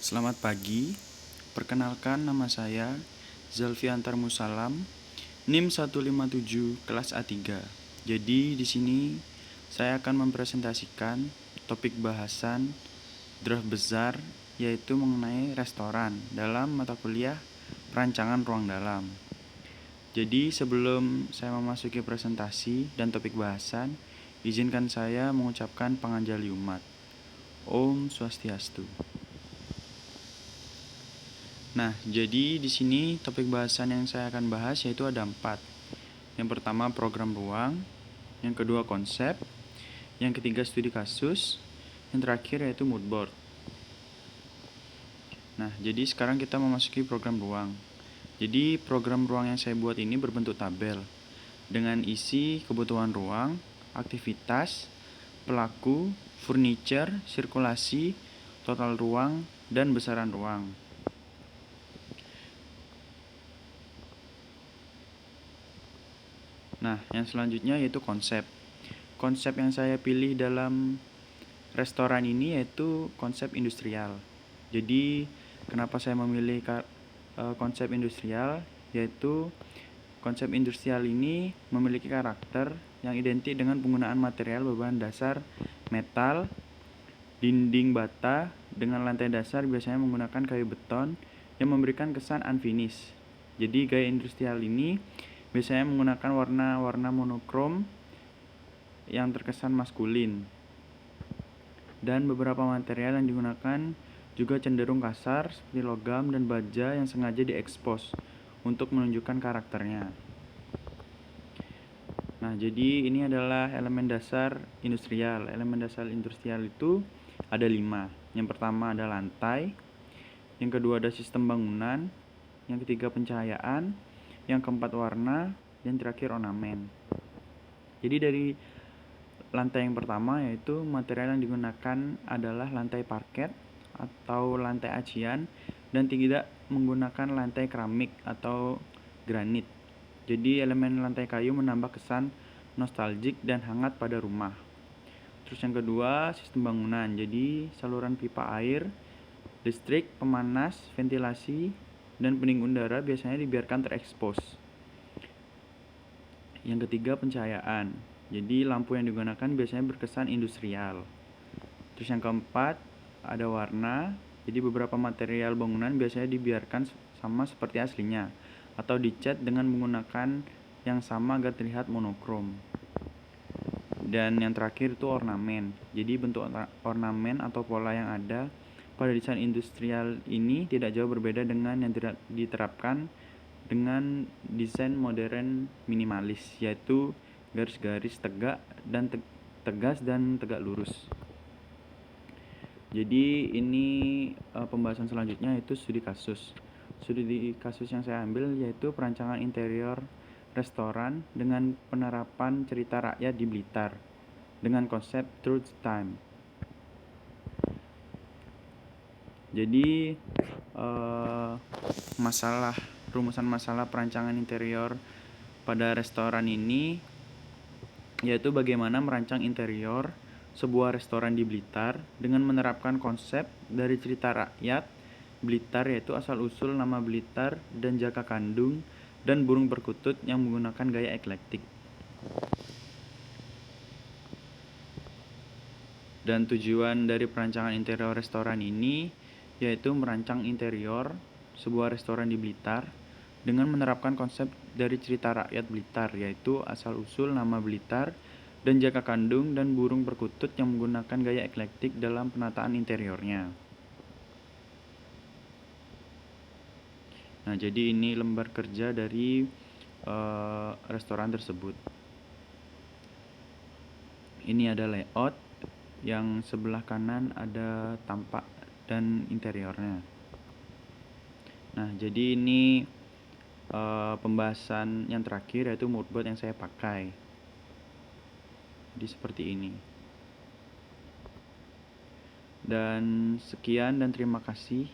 Selamat pagi, perkenalkan nama saya Zalfiantar Musalam, NIM 157 kelas A3. Jadi di sini saya akan mempresentasikan topik bahasan draft besar yaitu mengenai restoran dalam mata kuliah perancangan ruang dalam. Jadi sebelum saya memasuki presentasi dan topik bahasan, izinkan saya mengucapkan panganjali umat. Om Swastiastu. Nah, jadi di sini topik bahasan yang saya akan bahas yaitu ada 4. Yang pertama program ruang, yang kedua konsep, yang ketiga studi kasus, yang terakhir yaitu mood board. Nah, jadi sekarang kita memasuki program ruang. Jadi program ruang yang saya buat ini berbentuk tabel dengan isi kebutuhan ruang, aktivitas, pelaku, furniture, sirkulasi, total ruang, dan besaran ruang. Nah, yang selanjutnya yaitu konsep. Konsep yang saya pilih dalam restoran ini yaitu konsep industrial. Jadi, kenapa saya memilih konsep industrial? Yaitu konsep industrial ini memiliki karakter yang identik dengan penggunaan material berbahan dasar metal, dinding bata, dengan lantai dasar biasanya menggunakan kayu beton yang memberikan kesan unfinished. Jadi gaya industrial ini biasanya menggunakan warna-warna monokrom yang terkesan maskulin. Dan beberapa material yang digunakan juga cenderung kasar seperti logam dan baja yang sengaja diekspos untuk menunjukkan karakternya. Nah, jadi ini adalah elemen dasar industrial. Elemen dasar industrial itu ada 5. Yang pertama ada lantai, yang kedua ada sistem bangunan, yang ketiga pencahayaan, yang keempat warna, dan terakhir ornamen. Jadi dari lantai yang pertama yaitu material yang digunakan adalah lantai parket atau lantai acian dan tidak menggunakan lantai keramik atau granit. Jadi elemen lantai kayu menambah kesan nostalgia dan hangat pada rumah. Terus yang kedua, sistem bangunan. Jadi saluran pipa air, listrik, pemanas, ventilasi, dan pendingin udara biasanya dibiarkan terekspos. Yang ketiga, pencahayaan. Jadi lampu yang digunakan biasanya berkesan industrial. Terus yang keempat, ada warna. Jadi beberapa material bangunan biasanya dibiarkan sama seperti aslinya atau dicat dengan menggunakan yang sama agar terlihat monokrom. Dan yang terakhir itu ornamen. Jadi bentuk ornamen atau pola yang ada pada desain industrial ini tidak jauh berbeda dengan yang diterapkan dengan desain modern minimalis, yaitu garis-garis tegak dan tegas dan tegak lurus. Jadi ini pembahasan selanjutnya yaitu studi kasus. Studi kasus yang saya ambil yaitu perancangan interior restoran dengan penerapan cerita rakyat di Blitar dengan konsep truth time. Jadi rumusan masalah perancangan interior pada restoran ini yaitu bagaimana merancang interior sebuah restoran di Blitar dengan menerapkan konsep dari cerita rakyat Blitar yaitu asal-usul nama Blitar dan jaka kandung dan burung perkutut yang menggunakan gaya eklektik. Dan tujuan dari perancangan interior restoran ini yaitu merancang interior sebuah restoran di Blitar dengan menerapkan konsep dari cerita rakyat Blitar yaitu asal-usul nama Blitar dan jaka kandung dan burung perkutut yang menggunakan gaya eklektik dalam penataan interiornya. Nah, jadi ini lembar kerja dari restoran tersebut. Ini ada layout, yang sebelah kanan ada tampak dan interiornya. Nah, jadi ini pembahasan yang terakhir yaitu mood board yang saya pakai. Jadi seperti ini. Dan sekian dan terima kasih.